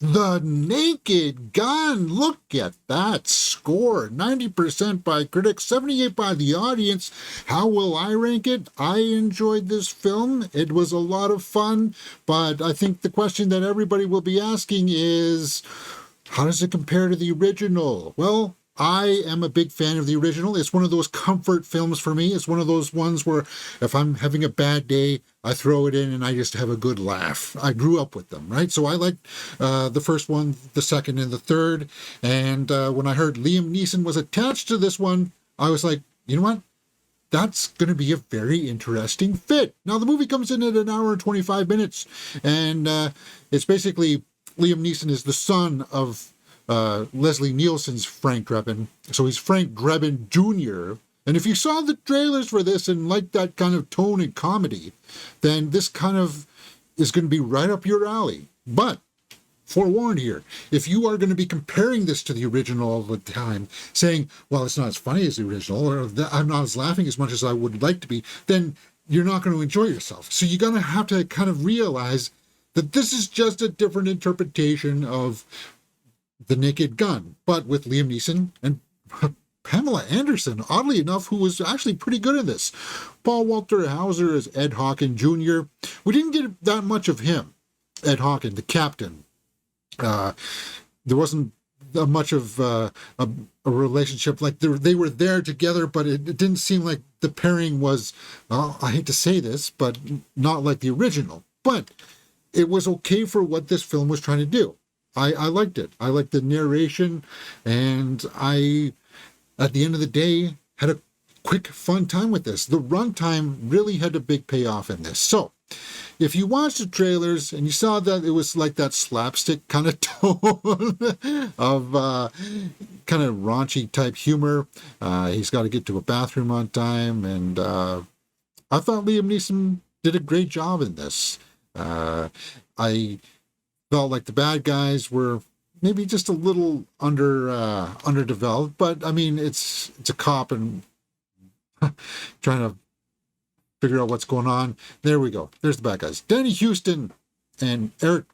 The Naked Gun. Look at that score. 90% by critics, 78 by the audience. How will I rank it? I enjoyed this film. It was a lot of fun, but I think the question that everybody will be asking is, how does it compare to the original? Well, I am a big fan of the original. It's one of those comfort films for me. It's one of those ones where if I'm having a bad day, I throw it in and I just have a good laugh. I grew up with them, right? So I liked the first one, the second, and the third. And when I heard Liam Neeson was attached to this one, I was like, you know what? That's going to be a very interesting fit. Now, the movie comes in at an hour and 25 minutes, and it's basically Liam Neeson is the son of Leslie Nielsen's Frank Drebin. So he's Frank Drebin Jr. And if you saw the trailers for this and like that kind of tone and comedy, then this kind of is going to be right up your alley. But forewarned here, if you are going to be comparing this to the original all the time, saying, well, it's not as funny as the original, or I'm not as laughing as much as I would like to be, then you're not going to enjoy yourself. So you're going to have to kind of realize that this is just a different interpretation of The Naked Gun, but with Liam Neeson and Pamela Anderson, oddly enough, who was actually pretty good in this. Paul Walter Hauser as Ed Hawken Jr. We didn't get that much of him, Ed Hawken, the captain. There wasn't much of a relationship. Like they were there together, but it didn't seem like the pairing was, well, I hate to say this, but not like the original. But it was okay for what this film was trying to do. I liked it. I liked the narration, and I, at the end of the day, had a quick, fun time with this. The runtime really had a big payoff in this. So, if you watched the trailers and you saw that it was like that slapstick kind of tone of kind of raunchy type humor, he's got to get to a bathroom on time, and I thought Liam Neeson did a great job in this. I felt like the bad guys were maybe just a little underdeveloped, but I mean, it's a cop and trying to figure out what's going on. There we go. There's the bad guys. Danny Houston and Eric.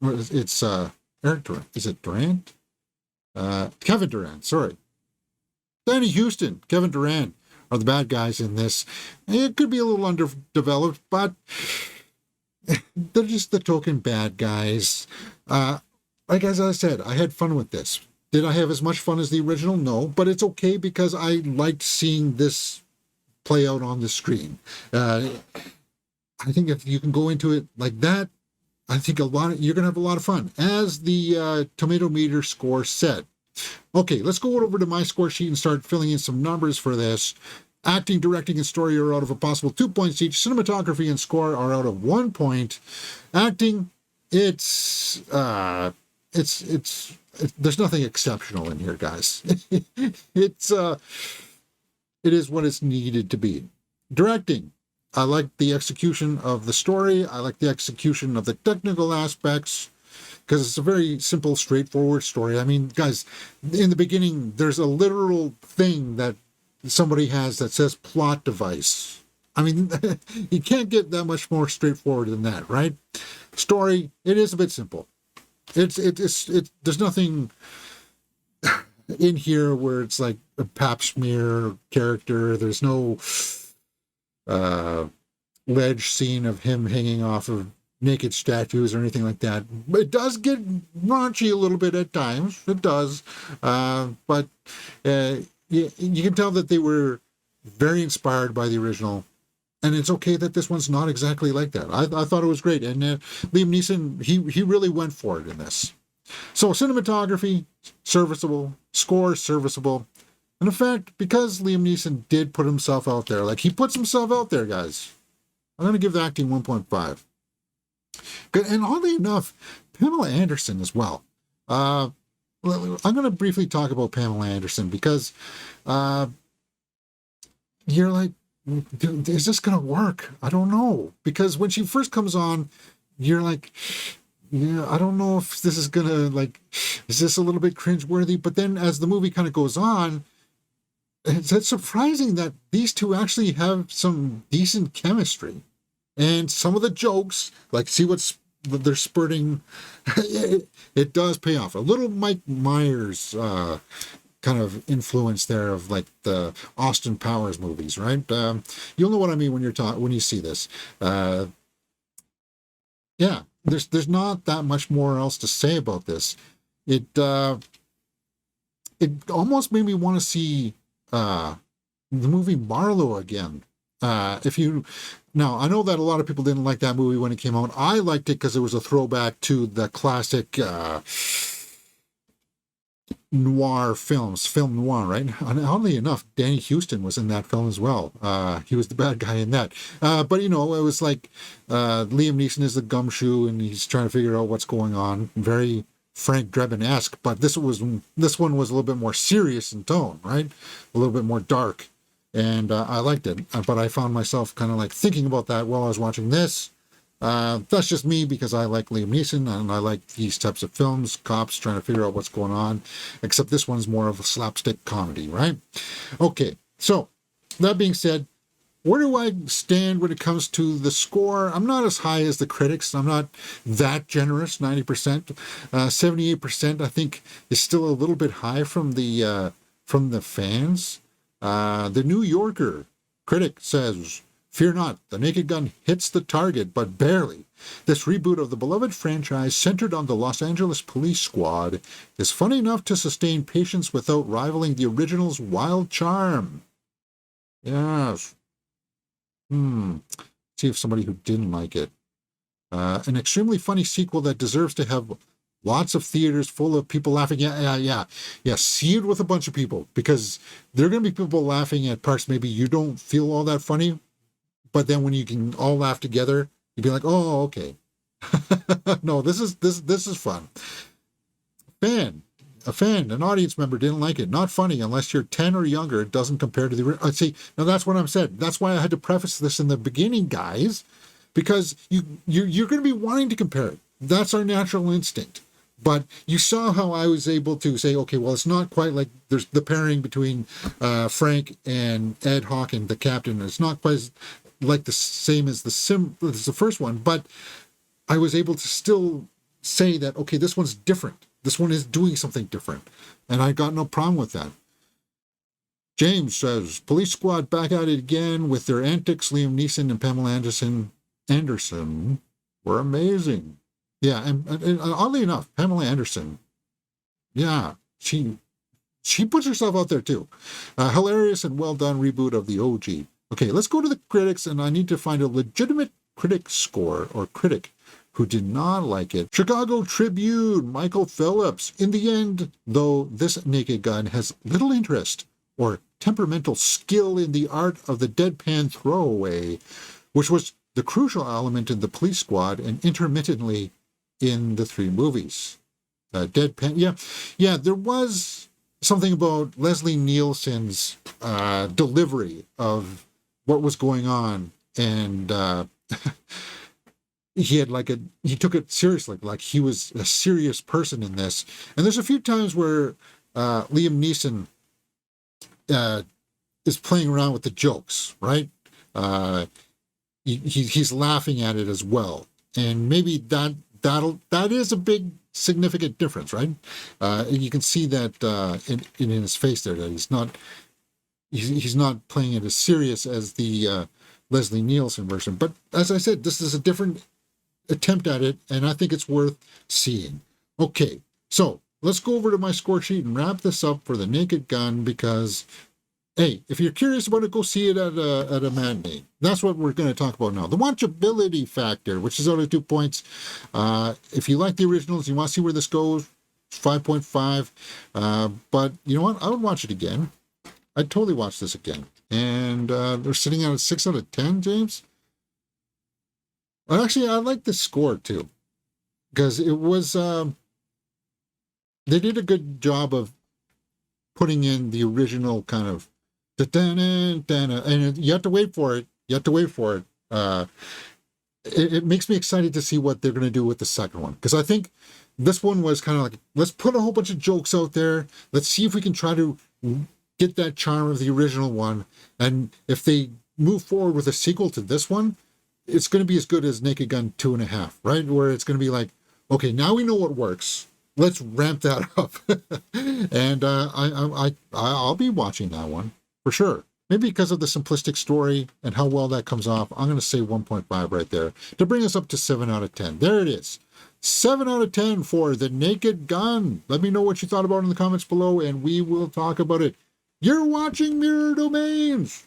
It's Eric Durand. Is it Durand? Kevin Durand. Sorry. Danny Houston, Kevin Durand are the bad guys in this. It could be a little underdeveloped, but they're just the token bad guys. Like as I said, I had fun with this. Did I have as much fun as the original? No, but it's okay because I liked seeing this play out on the screen. I think if you can go into it like that, I think you're going to have a lot of fun. As the tomato meter score said. Okay, let's go over to my score sheet and start filling in some numbers for this. Acting, directing, and story are out of a possible 2 points each. Cinematography and score are out of 1 point. Acting, it's there's nothing exceptional in here, guys. It is what it's needed to be. Directing, I like the execution of the story. I like the execution of the technical aspects because it's a very simple, straightforward story. I mean, guys, in the beginning, there's a literal thing that somebody has that says plot device. I mean, you can't get that much more straightforward than that, right? Story, it is a bit simple. There's nothing in here where it's like a pap smear character. There's no ledge scene of him hanging off of naked statues or anything like that. It does get raunchy a little bit at times. It does. But you can tell that they were very inspired by the original. And it's okay that this one's not exactly like that. I thought it was great. And Liam Neeson, he really went for it in this. So cinematography, serviceable. Score, serviceable. And in fact, because Liam Neeson did put himself out there, like he puts himself out there, guys, I'm going to give the acting 1.5. And oddly enough, Pamela Anderson as well. I'm going to briefly talk about Pamela Anderson because you're like, is this going to work? I don't know. Because when she first comes on, you're like, yeah, I don't know if this is going to, like, is this a little bit cringeworthy? But then as the movie kind of goes on, it's surprising that these two actually have some decent chemistry. And some of the jokes, like see what's they're spurting. It does pay off. A little Mike Myers kind of influence there of like the Austin Powers movies, right? You'll know what I mean when when you see this. Yeah, there's not that much more else to say about this. It it almost made me want to see the movie Marlowe again. If you Now, I know that a lot of people didn't like that movie when it came out. I liked it because it was a throwback to the classic noir films, film noir, right? And oddly enough, Danny Houston was in that film as well. He was the bad guy in that. But, you know, it was like Liam Neeson is the gumshoe and he's trying to figure out what's going on. Very Frank Drebin-esque, but this one was a little bit more serious in tone, right? A little bit more dark. And I liked it. But I found myself kind of like thinking about that while I was watching this. That's just me because I like Liam Neeson and I like these types of films, cops trying to figure out what's going on, except this one's more of a slapstick comedy, right? Okay, so that being said, where do I stand when it comes to the score? I'm not as high as the critics. I'm not that generous, 90%. 78%, I think, is still a little bit high from the fans. The New Yorker critic says, "Fear not, The Naked Gun hits the target, but barely. This reboot of the beloved franchise centered on the Los Angeles police squad is funny enough to sustain patience without rivaling the original's wild charm." Yes. See if somebody who didn't like it. An extremely funny sequel that deserves to have lots of theaters full of people laughing. Yeah. See it with a bunch of people because there are going to be people laughing at parts maybe you don't feel all that funny. But then when you can all laugh together, you'd be like, "Oh, okay." No, this is fun. An audience member didn't like it. Not funny unless you're 10 or younger. It doesn't compare to the. See, now that's what I'm saying. That's why I had to preface this in the beginning, guys, because you're going to be wanting to compare it. That's our natural instinct. But you saw how I was able to say, okay, well, it's not quite like there's the pairing between Frank and Ed Hawken, the captain. It's not quite like the same as the first one, but I was able to still say that, okay, this one's different. This one is doing something different. And I got no problem with that. James says, "Police Squad back at it again with their antics. Liam Neeson and Pamela Anderson were amazing." Yeah, and oddly enough, Pamela Anderson, yeah, she puts herself out there too. Hilarious and well done reboot of the OG. Okay, let's go to the critics, and I need to find a legitimate critic score or critic who did not like it. Chicago Tribune, Michael Phillips. "In the end, though, this Naked Gun has little interest or temperamental skill in the art of the deadpan throwaway, which was the crucial element in the police squad and intermittently in the three movies." Deadpan, yeah, there was something about Leslie Nielsen's delivery of what was going on, and he took it seriously, like he was a serious person in this. And there's a few times where Liam Neeson is playing around with the jokes, right? He's laughing at it as well, and maybe that is a big significant difference, right? You can see that in his face there, that he's not playing it as serious as the Leslie Nielsen version. But as I said, this is a different attempt at it, and I think it's worth seeing. Okay, so let's go over to my score sheet and wrap this up for the Naked Gun, because hey, if you're curious about it, go see it at a matinee. That's what we're going to talk about now. The watchability factor, which is out of 2 points. If you like the originals, you want to see where this goes, 5.5. But you know what? I would watch it again. I'd totally watch this again. And they're sitting at a 6 out of 10, James. Well, actually, I like the score too, because it was they did a good job of putting in the original kind of and you have to wait for it. It makes me excited to see what they're going to do with the second one, because I think this one was kind of like, let's put a whole bunch of jokes out there. Let's see if we can try to get that charm of the original one. And if they move forward with a sequel to this one, it's going to be as good as Naked Gun 2.5, right? Where it's going to be like, okay, now we know what works. Let's ramp that up. And I'll be watching that one for sure. Maybe because of the simplistic story and how well that comes off, I'm going to say 1.5 right there to bring us up to 7 out of 10. There it is. 7 out of 10 for The Naked Gun. Let me know what you thought about it in the comments below, and we will talk about it. You're watching Mirror Domains.